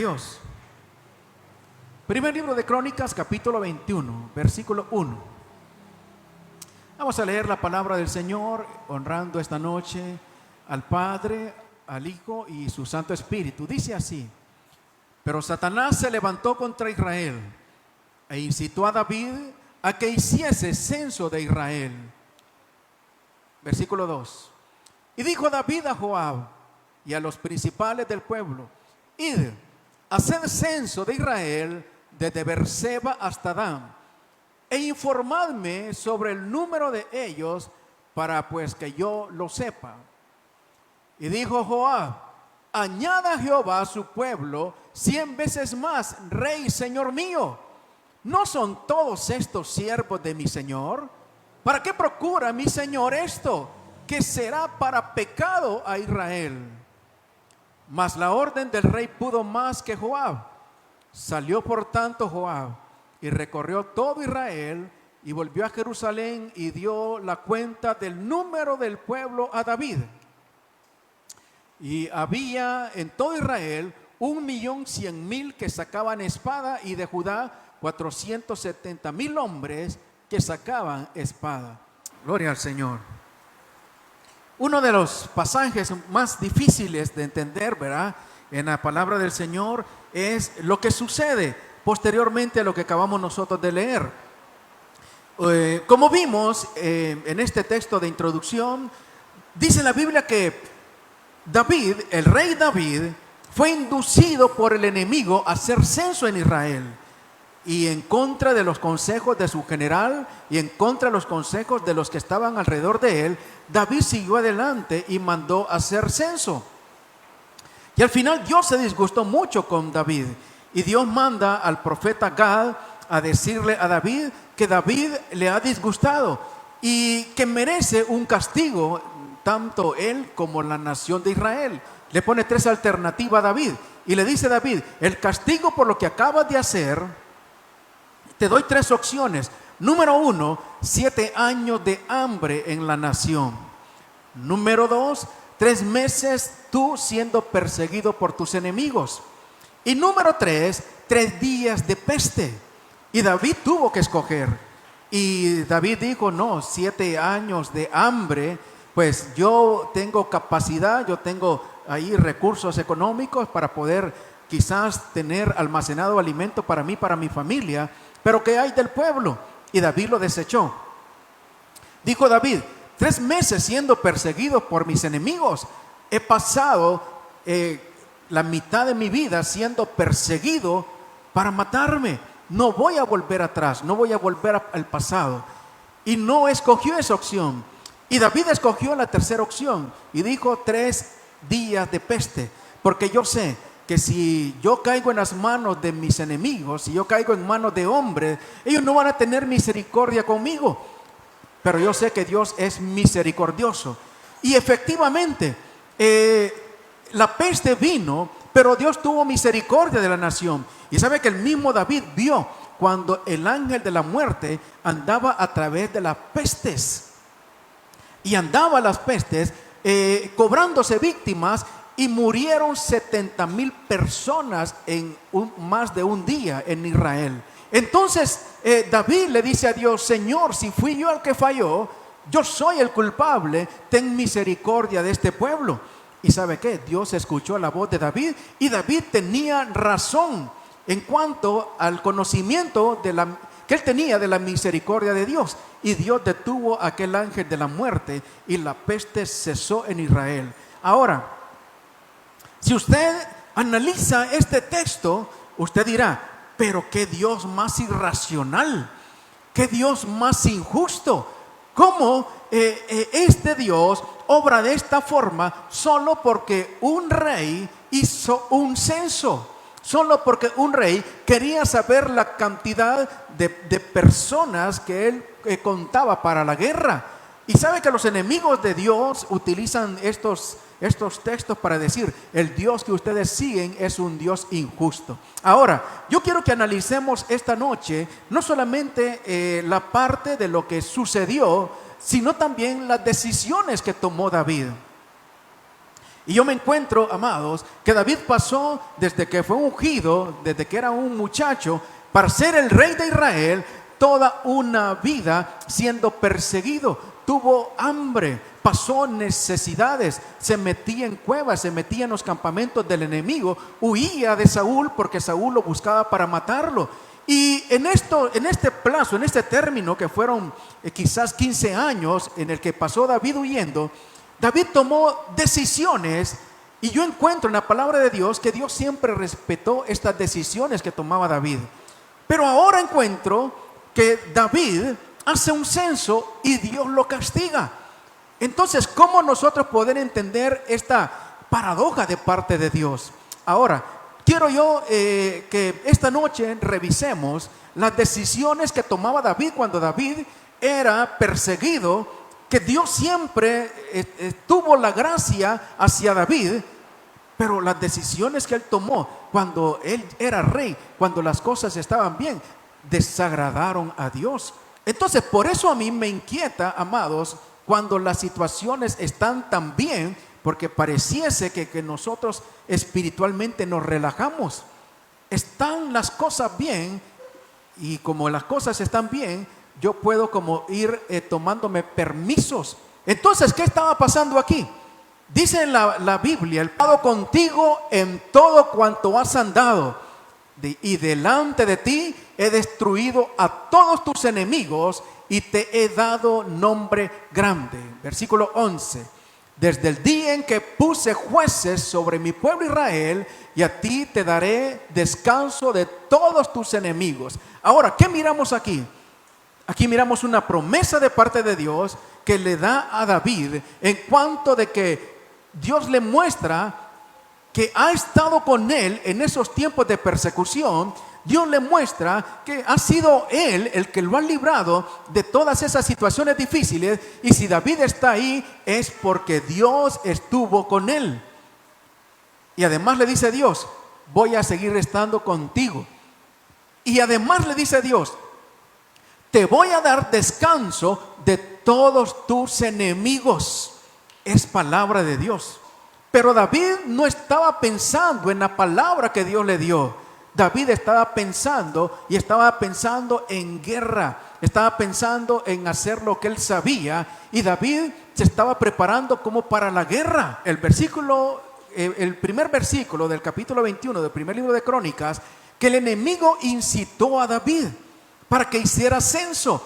Dios. Primer libro de Crónicas, capítulo 21, versículo 1. Vamos a leer la palabra del Señor, honrando esta noche al Padre, al Hijo y su Santo Espíritu. Dice así: pero Satanás se levantó contra Israel e incitó a David a que hiciese censo de Israel. Versículo 2. Y dijo David a Joab y a los principales del pueblo: id, haced censo de Israel desde Beerseba hasta Dan, e informadme sobre el número de ellos, para pues que yo lo sepa. Y dijo Joab: añada Jehová a su pueblo 100 veces más, rey, señor mío. ¿No son todos estos siervos de mi señor? ¿Para qué procura mi señor esto, que será para pecado a Israel? Mas la orden del rey pudo más que Joab. Salió por tanto Joab y recorrió todo Israel y volvió a Jerusalén y dio la cuenta del número del pueblo a David. Y había en todo Israel 1.100.000 que sacaban espada, y de Judá 470.000 hombres que sacaban espada. Gloria al Señor. Uno de los pasajes más difíciles de entender, ¿verdad?, en la palabra del Señor es lo que sucede posteriormente a lo que acabamos nosotros de leer. Como vimos en este texto de introducción, dice la Biblia que David, el rey David, fue inducido por el enemigo a hacer censo en Israel, y en contra de los consejos de su general y en contra de los consejos de los que estaban alrededor de él, David siguió adelante y mandó hacer censo. Y al final Dios se disgustó mucho con David, y Dios manda al profeta Gad a decirle a David que David le ha disgustado y que merece un castigo, tanto él como la nación de Israel. Le pone 3 alternativas a David y le dice: David, el castigo por lo que acabas de hacer, te doy 3 opciones. Número 1, 7 años de hambre en la nación. Número 2, 3 meses tú siendo perseguido por tus enemigos. Y número 3, 3 días de peste. Y David tuvo que escoger. Y David dijo: no, 7 años de hambre, pues yo tengo capacidad, yo tengo ahí recursos económicos para poder quizás tener almacenado alimento para mí, para mi familia. Pero ¿qué hay del pueblo? Y David lo desechó. Dijo David: 3 meses siendo perseguido por mis enemigos. He pasado la mitad de mi vida siendo perseguido para matarme. No voy a volver atrás, no voy a volver al pasado. Y no escogió esa opción. Y David escogió la tercera opción y dijo: 3 días de peste. Porque yo sé que si yo caigo en las manos de mis enemigos, si yo caigo en manos de hombres, ellos no van a tener misericordia conmigo. Pero yo sé que Dios es misericordioso. Y efectivamente, la peste vino, pero Dios tuvo misericordia de la nación. Y sabe que el mismo David vio cuando el ángel de la muerte andaba a través de las pestes. Y andaba a las pestes cobrándose víctimas, y murieron 70.000 personas en más de un día en Israel. Entonces David le dice a Dios: Señor, si fui yo el que falló, yo soy el culpable, ten misericordia de este pueblo. Y ¿sabe qué? Dios escuchó la voz de David, y David tenía razón en cuanto al conocimiento que él tenía de la misericordia de Dios. Y Dios detuvo a aquel ángel de la muerte, y la peste cesó en Israel. Ahora, si usted analiza este texto, usted dirá: pero qué Dios más irracional, qué Dios más injusto. ¿Cómo este Dios obra de esta forma solo porque un rey hizo un censo? Solo porque un rey quería saber la cantidad de personas que él contaba para la guerra. Y sabe que los enemigos de Dios utilizan estos textos para decir: el Dios que ustedes siguen es un Dios injusto. Ahora, yo quiero que analicemos esta noche no solamente la parte de lo que sucedió, sino también las decisiones que tomó David. Y yo me encuentro, amados, que David pasó desde que fue ungido, desde que era un muchacho, para ser el rey de Israel, toda una vida siendo perseguido. Tuvo hambre, pasó necesidades, se metía en cuevas, se metía en los campamentos del enemigo, huía de Saúl porque Saúl lo buscaba para matarlo. Y en este plazo, en este término que fueron quizás 15 años en el que pasó David huyendo, David tomó decisiones, y yo encuentro en la palabra de Dios que Dios siempre respetó estas decisiones que tomaba David. Pero ahora encuentro que David hace un censo y Dios lo castiga. Entonces, ¿cómo nosotros poder entender esta paradoja de parte de Dios? Ahora, quiero yo que esta noche revisemos las decisiones que tomaba David cuando David era perseguido, que Dios siempre tuvo la gracia hacia David, pero las decisiones que él tomó cuando él era rey, cuando las cosas estaban bien, desagradaron a Dios. Entonces, por eso a mí me inquieta, amados, cuando las situaciones están tan bien, porque pareciese que nosotros espiritualmente nos relajamos. Están las cosas bien, y como las cosas están bien, yo puedo como ir tomándome permisos. Entonces, ¿qué estaba pasando aquí? Dice en la Biblia: el pado contigo en todo cuanto has andado, y delante de ti he destruido a todos tus enemigos y te he dado nombre grande. Versículo 11: desde el día en que puse jueces sobre mi pueblo Israel, y a ti te daré descanso de todos tus enemigos. Ahora, ¿qué miramos aquí? Aquí miramos una promesa de parte de Dios que le da a David, en cuanto de que Dios le muestra que ha estado con él en esos tiempos de persecución. Dios le muestra que ha sido él el que lo ha librado de todas esas situaciones difíciles, y si David está ahí es porque Dios estuvo con él. Y además le dice Dios: voy a seguir estando contigo. Y además le dice Dios: te voy a dar descanso de todos tus enemigos. Es palabra de Dios. Pero David no estaba pensando en la palabra que Dios le dio. David estaba pensando en guerra. Estaba pensando en hacer lo que él sabía. Y David se estaba preparando como para la guerra. El primer versículo del capítulo 21 del primer libro de Crónicas, que el enemigo incitó a David para que hiciera censo.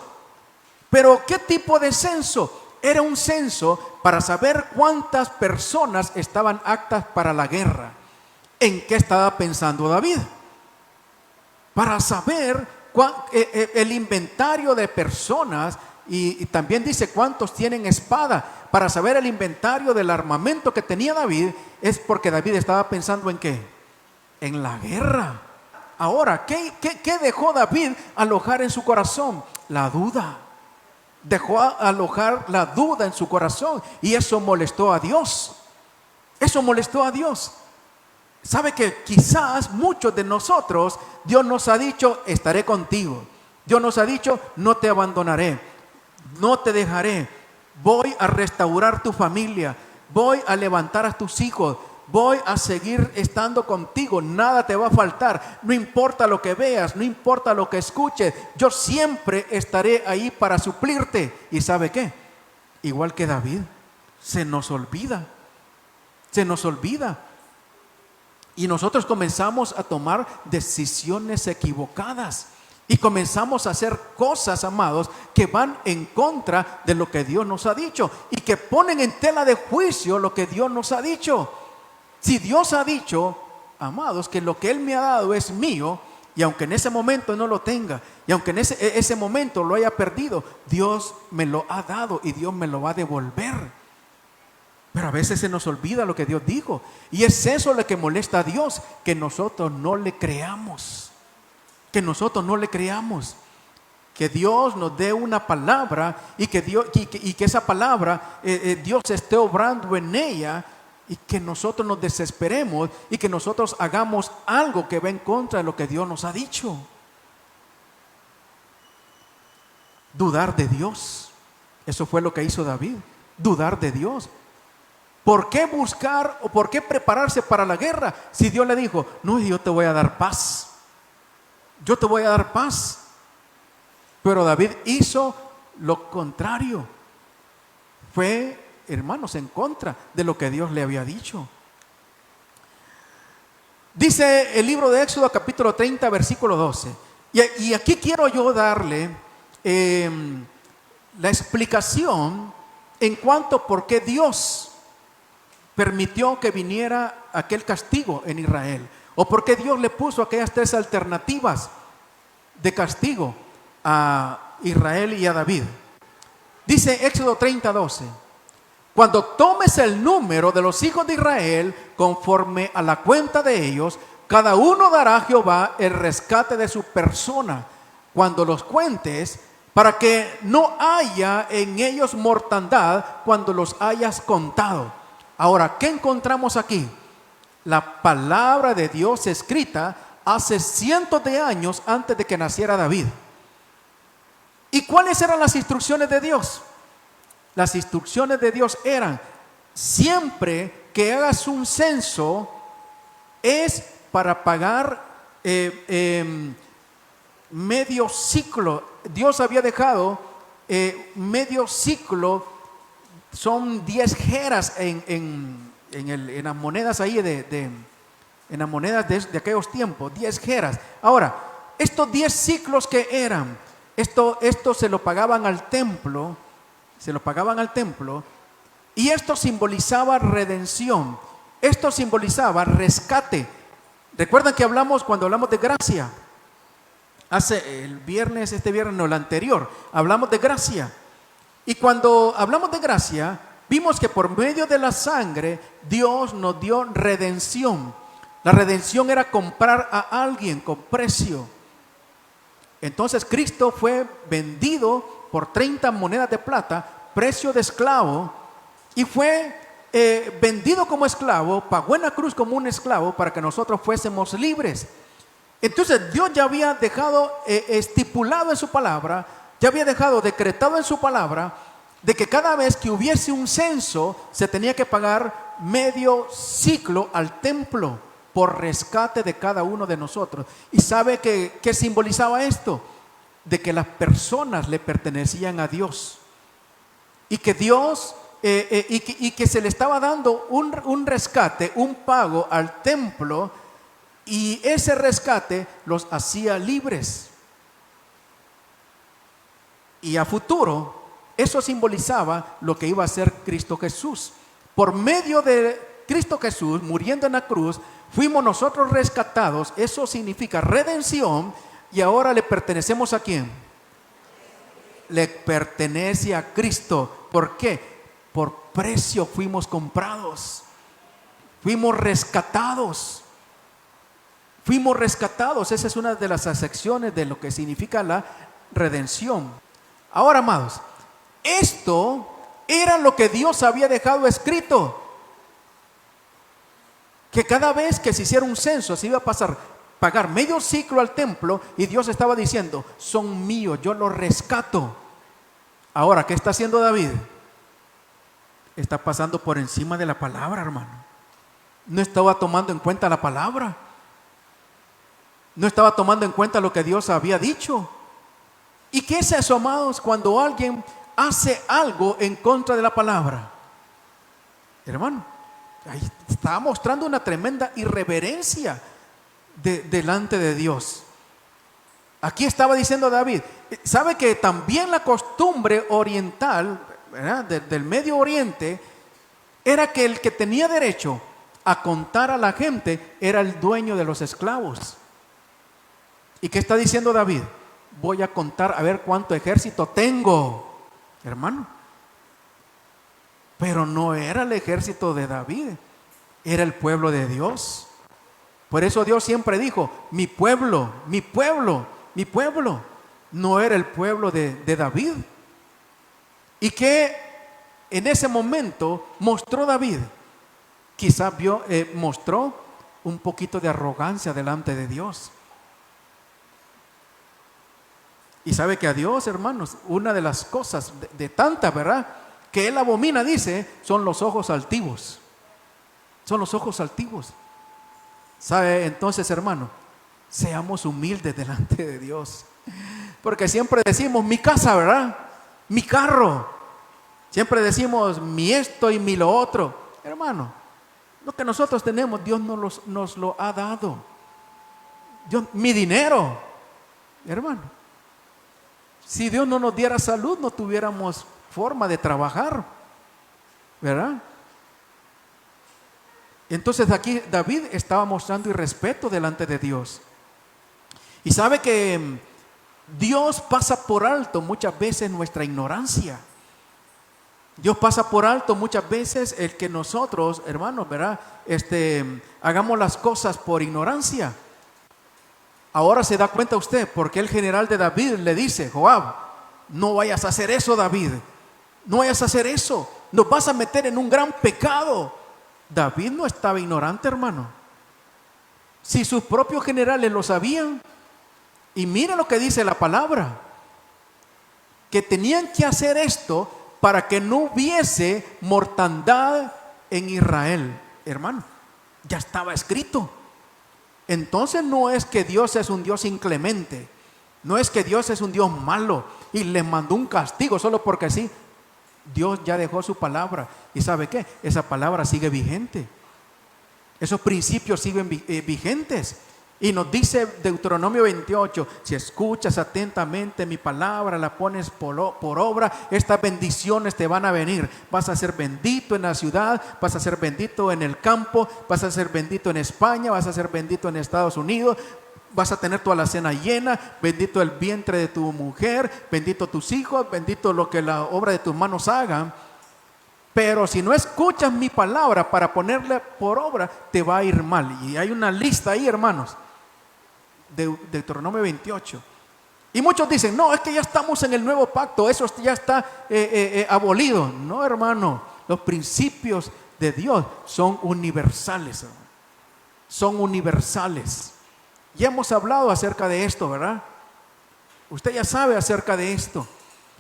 Pero ¿qué tipo de censo? Era un censo para saber cuántas personas estaban aptas para la guerra. ¿En qué estaba pensando David? Para saber el inventario de personas, y también dice cuántos tienen espada. Para saber el inventario del armamento que tenía David, es porque David estaba pensando ¿en qué? En la guerra. Ahora, ¿qué dejó David alojar en su corazón? La duda. Dejó alojar la duda en su corazón, y eso molestó a Dios. Eso molestó a Dios. Sabe que quizás muchos de nosotros, Dios nos ha dicho: estaré contigo. Dios nos ha dicho: no te abandonaré, no te dejaré, voy a restaurar tu familia, voy a levantar a tus hijos, voy a seguir estando contigo, nada te va a faltar, no importa lo que veas, no importa lo que escuches, yo siempre estaré ahí para suplirte. ¿Y sabe qué? Igual que David, se nos olvida, y nosotros comenzamos a tomar decisiones equivocadas, y comenzamos a hacer cosas, amados, que van en contra de lo que Dios nos ha dicho, y que ponen en tela de juicio lo que Dios nos ha dicho. Si Dios ha dicho, amados, que lo que Él me ha dado es mío, y aunque en ese momento no lo tenga, y aunque en ese momento lo haya perdido, Dios me lo ha dado y Dios me lo va a devolver. Pero a veces se nos olvida lo que Dios dijo, y es eso lo que molesta a Dios, que nosotros no le creamos. Que Dios nos dé una palabra, y que esa palabra Dios esté obrando en ella, y que nosotros nos desesperemos y que nosotros hagamos algo que va en contra de lo que Dios nos ha dicho. Dudar de Dios. Eso fue lo que hizo David. Dudar de Dios. ¿Por qué buscar o por qué prepararse para la guerra? Si Dios le dijo, no, yo te voy a dar paz. Yo te voy a dar paz. Pero David hizo lo contrario. Fue, hermanos, en contra de lo que Dios le había dicho. Dice el libro de Éxodo capítulo 30 versículo 12. Y aquí quiero yo darle la explicación en cuanto a por qué Dios permitió que viniera aquel castigo en Israel, o por qué Dios le puso aquellas tres alternativas de castigo a Israel y a David. Dice Éxodo 30:12: cuando tomes el número de los hijos de Israel conforme a la cuenta de ellos, cada uno dará a Jehová el rescate de su persona cuando los cuentes, para que no haya en ellos mortandad cuando los hayas contado. Ahora, ¿qué encontramos aquí? La palabra de Dios escrita hace cientos de años antes de que naciera David. ¿Y cuáles eran las instrucciones de Dios? Las instrucciones de Dios eran: siempre que hagas un censo es para pagar medio ciclo. Dios había dejado medio ciclo, son 10 jeras en las monedas ahí en las monedas de aquellos tiempos, 10 jeras. Ahora, estos 10 ciclos que eran, esto se lo pagaban al templo, y esto simbolizaba redención, esto simbolizaba rescate. Recuerdan que cuando hablamos de gracia, este viernes no, el anterior, hablamos de gracia. Y cuando hablamos de gracia, vimos que por medio de la sangre Dios nos dio redención. La redención era comprar a alguien con precio. Entonces Cristo fue vendido por 30 monedas de plata, precio de esclavo, y fue vendido como esclavo, pagó en la cruz como un esclavo para que nosotros fuésemos libres. Entonces Dios ya había dejado estipulado en su palabra, ya había dejado decretado en su palabra, de que cada vez que hubiese un censo se tenía que pagar medio ciclo al templo por rescate de cada uno de nosotros. ¿Y sabe qué simbolizaba esto? De que las personas le pertenecían a Dios, y que Dios y que se le estaba dando un rescate, un pago al templo, y ese rescate los hacía libres. Y a futuro eso simbolizaba lo que iba a hacer Cristo Jesús. Por medio de Cristo Jesús muriendo en la cruz, fuimos nosotros rescatados. Eso significa redención. Y ahora le pertenecemos ¿a quién? Le pertenece a Cristo. ¿Por qué? Por precio fuimos comprados, fuimos rescatados. Fuimos rescatados. Esa es una de las acepciones de lo que significa la redención. Ahora, amados, esto era lo que Dios había dejado escrito, que cada vez que se hiciera un censo se iba a pagar medio ciclo al templo, y Dios estaba diciendo: son míos, yo los rescato. Ahora, ¿qué está haciendo David? Está pasando por encima de la palabra, hermano. No estaba tomando en cuenta la palabra, no estaba tomando en cuenta lo que Dios había dicho. ¿Y qué es eso, amados, cuando alguien hace algo en contra de la palabra? Hermano, ahí estaba mostrando una tremenda irreverencia delante de Dios. Aquí estaba diciendo David, sabe que también la costumbre oriental, ¿verdad?, del Medio Oriente, era que el que tenía derecho a contar a la gente era el dueño de los esclavos. ¿Y qué está diciendo David? Voy a contar a ver cuánto ejército tengo, hermano. Pero no era el ejército de David, era el pueblo de Dios. Por eso Dios siempre dijo: mi pueblo, mi pueblo, mi pueblo. No era el pueblo de David. Y que en ese momento mostró David, quizás mostró un poquito de arrogancia delante de Dios. Y sabe que a Dios, hermanos, una de las cosas de tantas, ¿verdad?, que él abomina, dice, son los ojos altivos. Son los ojos altivos. ¿Sabe? Entonces, hermano, seamos humildes delante de Dios. Porque siempre decimos mi casa, ¿verdad? Mi carro. Siempre decimos mi esto y mi lo otro. Hermano, lo que nosotros tenemos, Dios nos lo ha dado. Dios, mi dinero. Hermano, si Dios no nos diera salud, no tuviéramos forma de trabajar, ¿verdad? Entonces aquí David estaba mostrando irrespeto delante de Dios. Y sabe que Dios pasa por alto muchas veces nuestra ignorancia. Dios pasa por alto muchas veces el que nosotros, hermanos, ¿verdad? Hagamos las cosas por ignorancia. Ahora se da cuenta usted porque el general de David le dice: Joab, no vayas a hacer eso, David. No vayas a hacer eso. Nos vas a meter en un gran pecado. David no estaba ignorante, hermano. Si sus propios generales lo sabían. Y mira lo que dice la palabra, que tenían que hacer esto para que no hubiese mortandad en Israel. Hermano, ya estaba escrito. Entonces no es que Dios es un Dios inclemente, no es que Dios es un Dios malo y le mandó un castigo solo porque sí. Dios ya dejó su palabra. ¿Y sabe qué? Esa palabra sigue vigente. Esos principios siguen vigentes. Y nos dice Deuteronomio 28, si escuchas atentamente mi palabra, la pones por obra, estas bendiciones te van a venir. Vas a ser bendito en la ciudad, vas a ser bendito en el campo, vas a ser bendito en España, vas a ser bendito en Estados Unidos, vas a tener toda la cena llena, bendito el vientre de tu mujer, bendito tus hijos, bendito lo que la obra de tus manos hagan. Pero si no escuchas mi palabra para ponerla por obra, te va a ir mal. Y hay una lista ahí, hermanos, de Deuteronomio 28. Y muchos dicen: no, es que ya estamos en el nuevo pacto, eso ya está abolido. No, hermano, los principios de Dios son universales, hermano. Son universales. Ya hemos hablado acerca de esto, ¿verdad? Usted ya sabe acerca de esto.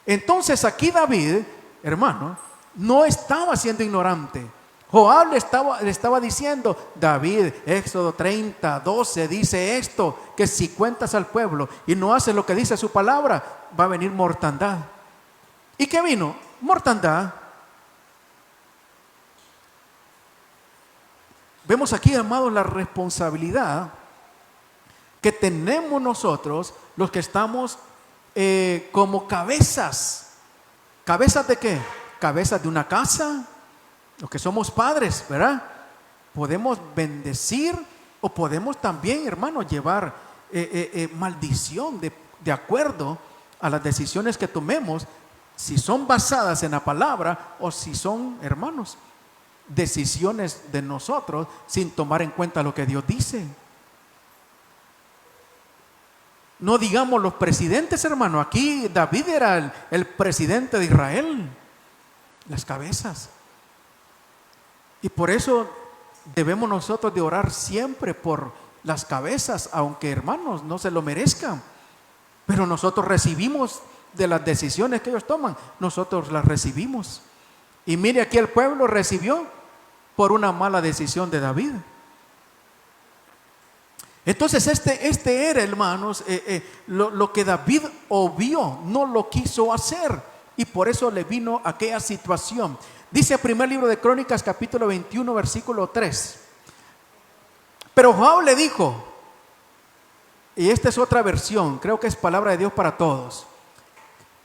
Entonces aquí David, hermano, no estaba siendo ignorante. Joab le estaba diciendo: David, Éxodo 30:12 dice esto, que si cuentas al pueblo y no haces lo que dice su palabra, va a venir mortandad. ¿Y qué vino? Mortandad. Vemos aquí, amados, la responsabilidad que tenemos nosotros, los que estamos como cabezas. ¿Cabezas de qué? Cabezas de una casa. Los que somos padres, ¿verdad? Podemos bendecir o podemos también, hermano, llevar maldición de acuerdo a las decisiones que tomemos, si son basadas en la palabra o si son, hermanos, decisiones de nosotros sin tomar en cuenta lo que Dios dice. No digamos los presidentes, hermano. Aquí David era el presidente de Israel, las cabezas. Y por eso debemos nosotros de orar siempre por las cabezas, aunque, hermanos, no se lo merezcan. Pero nosotros recibimos de las decisiones que ellos toman, nosotros las recibimos. Y mire, aquí el pueblo recibió por una mala decisión de David. Entonces este era, hermanos, lo que David obvió, no lo quiso hacer, y por eso le vino aquella situación. Dice el primer libro de Crónicas, capítulo 21, versículo 3. Pero Joab le dijo, y esta es otra versión, creo que es palabra de Dios para todos: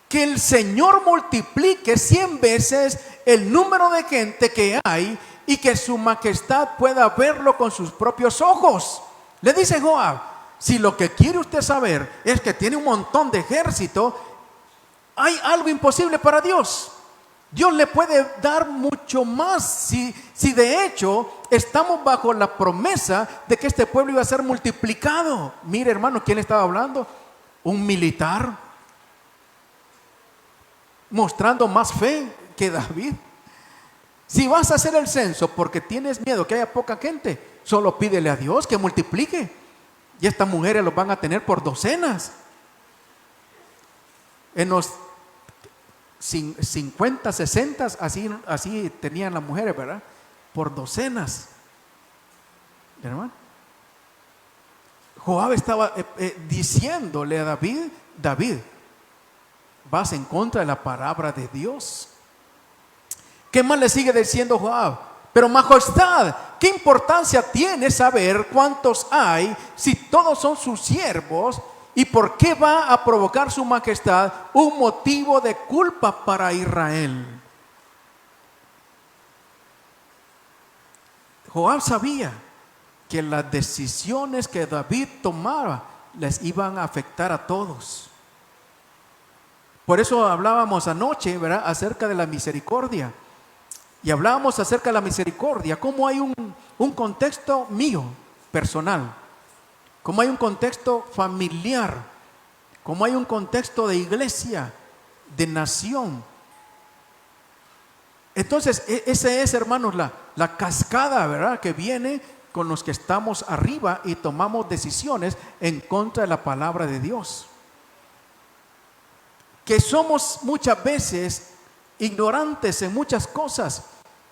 que el Señor multiplique 100 veces el número de gente que hay y que su majestad pueda verlo con sus propios ojos. Le dice Joab: si lo que quiere usted saber es que tiene un montón de ejército, hay algo imposible para Dios. Dios le puede dar mucho más si de hecho estamos bajo la promesa de que este pueblo iba a ser multiplicado. Mire, hermano, ¿quién le estaba hablando? Un militar, mostrando más fe que David. Si vas a hacer el censo porque tienes miedo que haya poca gente, solo pídele a Dios que multiplique. Y estas mujeres los van a tener por docenas. En los 50, 60, así tenían las mujeres, ¿verdad? Por docenas. Hermano, Joab estaba diciéndole a David: David, vas en contra de la palabra de Dios. ¿Qué más le sigue diciendo Joab? Pero majestad, ¿qué importancia tiene saber cuántos hay si todos son sus siervos? ¿Y por qué va a provocar su majestad un motivo de culpa para Israel? Joab sabía que las decisiones que David tomaba les iban a afectar a todos. Por eso hablábamos anoche, ¿verdad?, acerca de la misericordia. Y hablábamos acerca de la misericordia, cómo hay un contexto mío, personal, cómo hay un contexto familiar, cómo hay un contexto de iglesia, de nación. Entonces, esa es, hermanos, la cascada, ¿verdad?, que viene con los que estamos arriba y tomamos decisiones en contra de la palabra de Dios. Que somos muchas veces ignorantes en muchas cosas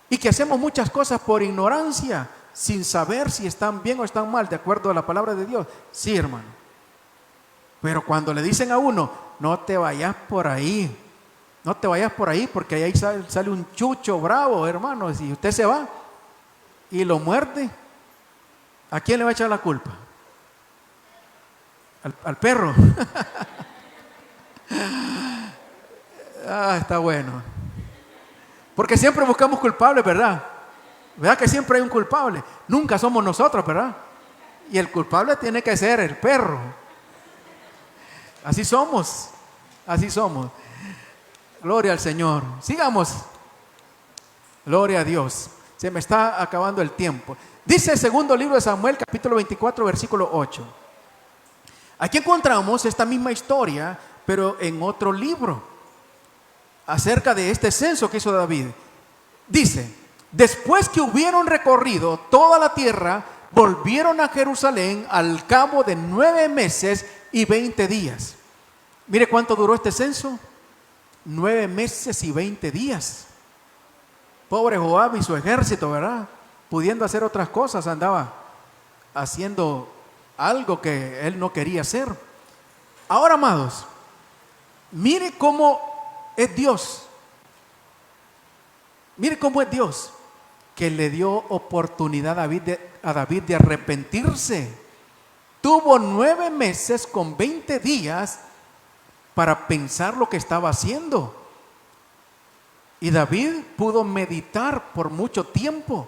y que hacemos muchas cosas por ignorancia, sin saber si están bien o están mal, de acuerdo a la palabra de Dios. Sí, hermano. Pero cuando le dicen a uno: no te vayas por ahí, no te vayas por ahí, porque ahí sale un chucho bravo, hermano, si usted se va y lo muerde, ¿a quién le va a echar la culpa? Al perro. Está bueno. Porque siempre buscamos culpables, ¿verdad? ¿Verdad que siempre hay un culpable? Nunca somos nosotros, ¿verdad? Y el culpable tiene que ser el perro. Así somos. Así somos. Gloria al Señor. Sigamos. Gloria a Dios. Se me está acabando el tiempo. Dice el segundo libro de Samuel, capítulo 24, versículo 8. Aquí encontramos esta misma historia, pero en otro libro, acerca de este censo que hizo David. Dice: después que hubieron recorrido toda la tierra, volvieron a Jerusalén al cabo de 9 meses y 20 días. Mire cuánto duró este censo: 9 meses y 20 días. Pobre Joab y su ejército, ¿verdad? Pudiendo hacer otras cosas, andaba haciendo algo que él no quería hacer. Ahora, amados, mire cómo es Dios. Mire cómo es Dios, que le dio oportunidad a David de arrepentirse. Tuvo 9 meses con 20 días para pensar lo que estaba haciendo. Y David pudo meditar por mucho tiempo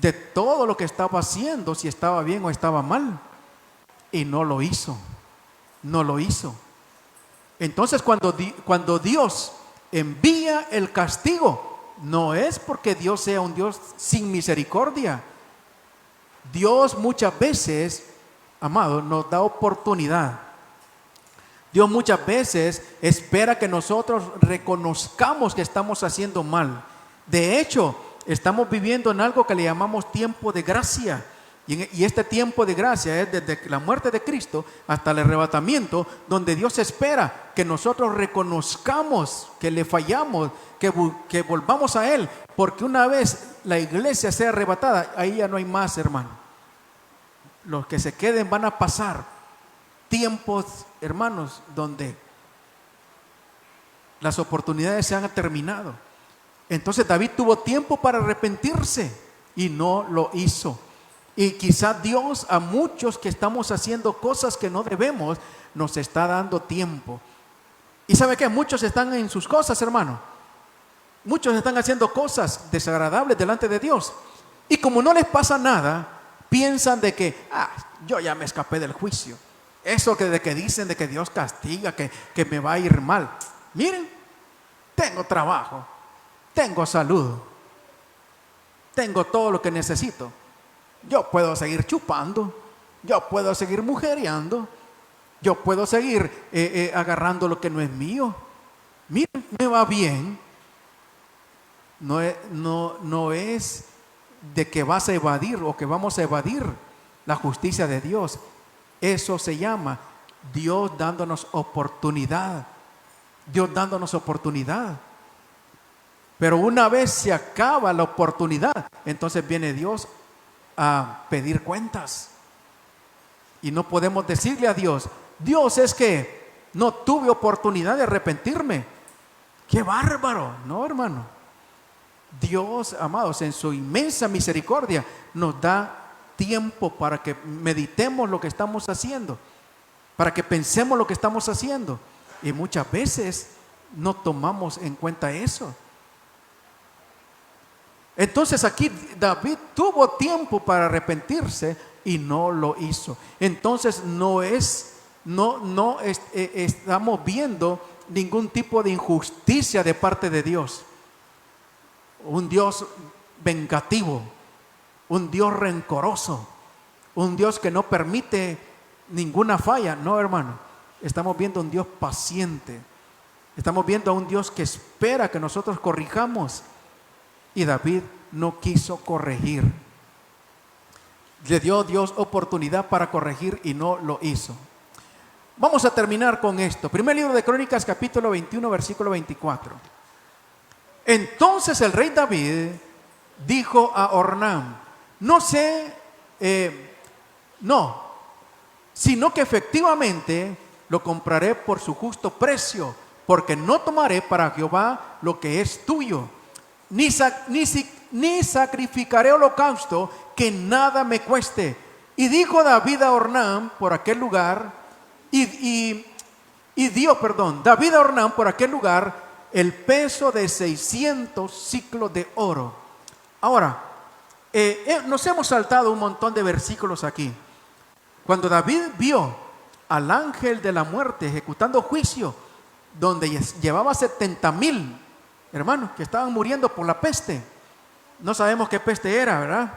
de todo lo que estaba haciendo, si estaba bien o estaba mal. Y no lo hizo. No lo hizo. Entonces, cuando Dios envía el castigo, no es porque Dios sea un Dios sin misericordia. Dios muchas veces, amado, nos da oportunidad. Dios muchas veces espera que nosotros reconozcamos que estamos haciendo mal. De hecho, estamos viviendo en algo que le llamamos tiempo de gracia. Y este tiempo de gracia es desde la muerte de Cristo hasta el arrebatamiento, donde Dios espera que nosotros reconozcamos que le fallamos, que volvamos a Él, porque una vez la iglesia sea arrebatada, ahí ya no hay más, hermano. Los que se queden van a pasar tiempos, hermanos, donde las oportunidades se han terminado. Entonces David tuvo tiempo para arrepentirse y no lo hizo. Y quizás Dios, a muchos que estamos haciendo cosas que no debemos, nos está dando tiempo. ¿Y sabe qué? Muchos están en sus cosas, hermano. Muchos están haciendo cosas desagradables delante de Dios. Y como no les pasa nada, piensan de que, yo ya me escapé del juicio. Eso de que dicen de que Dios castiga, que me va a ir mal. Miren, tengo trabajo, tengo salud, tengo todo lo que necesito. Yo puedo seguir chupando, yo puedo seguir mujereando, yo puedo seguir agarrando lo que no es mío. Miren, me va bien. No es de que vas a evadir o que vamos a evadir la justicia de Dios. Eso se llama Dios dándonos oportunidad Dios dándonos oportunidad. Pero una vez se acaba la oportunidad, entonces viene Dios a pedir cuentas. Y no podemos decirle a Dios: Dios, es que no tuve oportunidad de arrepentirme. ¡Qué bárbaro! No, hermano. Dios, amados, en su inmensa misericordia nos da tiempo para que meditemos lo que estamos haciendo, para que pensemos lo que estamos haciendo. Y muchas veces no tomamos en cuenta eso. Entonces aquí David tuvo tiempo para arrepentirse y no lo hizo. Entonces no estamos viendo ningún tipo de injusticia de parte de Dios. Un Dios vengativo, un Dios rencoroso, un Dios que no permite ninguna falla. No, hermano, estamos viendo un Dios paciente. Estamos viendo a un Dios que espera que nosotros corrijamos. Y David no quiso corregir. Le dio Dios oportunidad para corregir y no lo hizo. Vamos a terminar con esto. Primer libro de Crónicas, capítulo 21, versículo 24. Entonces el rey David dijo a Ornán: sino que efectivamente lo compraré por su justo precio, porque no tomaré para Jehová lo que es tuyo, ni sacrificaré holocausto que nada me cueste. Y dijo David a Ornán por aquel lugar, David a Ornán por aquel lugar el peso de 600 siclos de oro. Ahora, nos hemos saltado un montón de versículos aquí. Cuando David vio al ángel de la muerte ejecutando juicio, donde llevaba 70,000 hermanos que estaban muriendo por la peste. No sabemos qué peste era, ¿verdad?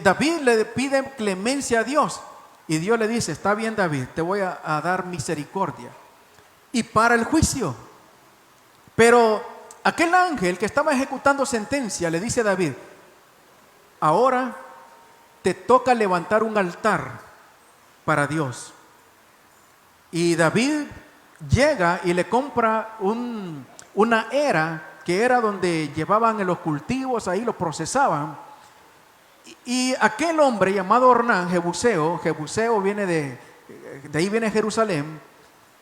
David le pide clemencia a Dios. Y Dios le dice: está bien, David, te voy a dar misericordia. Y para el juicio. Pero aquel ángel que estaba ejecutando sentencia le dice a David: ahora te toca levantar un altar para Dios. Y David llega y le compra una era, que era donde llevaban los cultivos, ahí los procesaban. Y aquel hombre llamado Ornán, Jebuseo viene de ahí viene Jerusalén,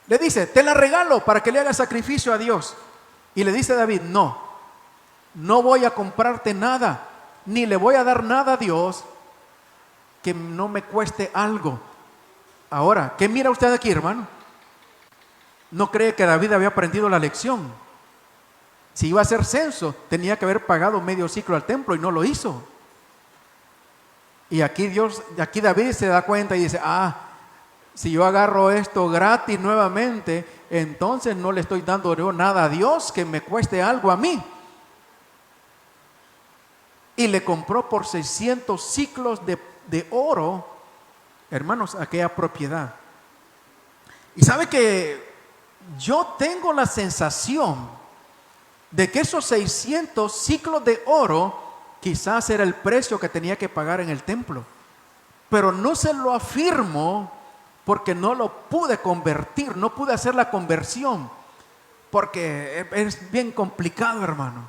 le dice: te la regalo para que le hagas sacrificio a Dios. Y le dice David: no voy a comprarte nada, ni le voy a dar nada a Dios que no me cueste algo. Ahora, ¿qué mira usted aquí, hermano? ¿No cree que David había aprendido la lección? Si iba a hacer censo, tenía que haber pagado medio ciclo al templo y no lo hizo. Y aquí David se da cuenta y dice: si yo agarro esto gratis nuevamente, entonces no le estoy dando yo nada a Dios que me cueste algo a mí. Y le compró por 600 siclos de oro, hermanos, aquella propiedad. Y sabe que yo tengo la sensación de que esos 600 siclos de oro quizás era el precio que tenía que pagar en el templo, pero no se lo afirmo porque no lo pude convertir, no pude hacer la conversión, porque es bien complicado, hermano.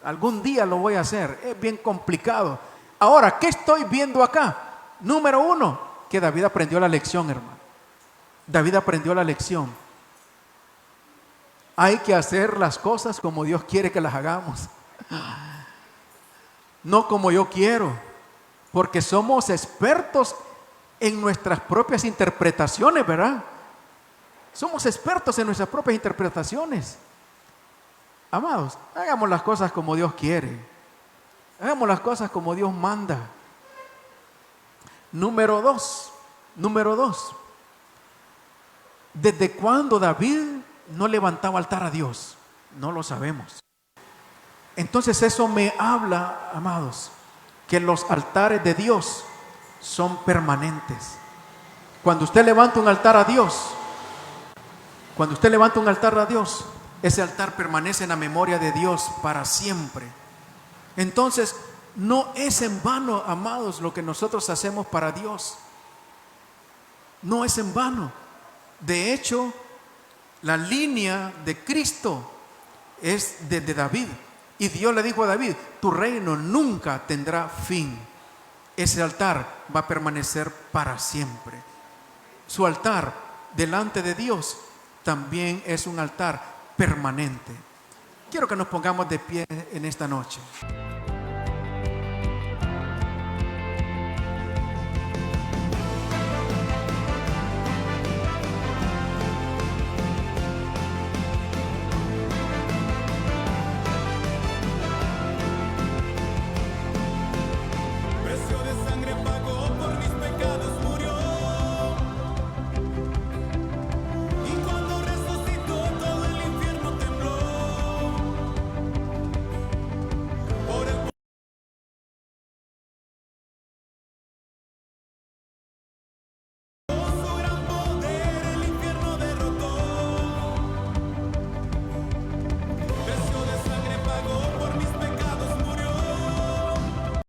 Algún día lo voy a hacer, es bien complicado. Ahora, ¿qué estoy viendo acá? Número uno, que David aprendió la lección, hermano. David aprendió la lección. Hay que hacer las cosas como Dios quiere que las hagamos, no como yo quiero, porque somos expertos en nuestras propias interpretaciones, ¿verdad? Somos expertos en nuestras propias interpretaciones. Amados, hagamos las cosas como Dios quiere, hagamos las cosas como Dios manda. Número dos, ¿desde cuándo David no levantaba altar a Dios? No lo sabemos. Entonces eso me habla, amados, que los altares de Dios son permanentes. Cuando usted levanta un altar a Dios, ese altar permanece en la memoria de Dios para siempre. Entonces no es en vano, amados, lo que nosotros hacemos para Dios. No es en vano. De hecho, La línea de Cristo es de David. Y Dios le dijo a David: tu reino nunca tendrá fin. Ese altar va a permanecer para siempre. Su altar delante de Dios también es un altar permanente. Quiero que nos pongamos de pie en esta noche.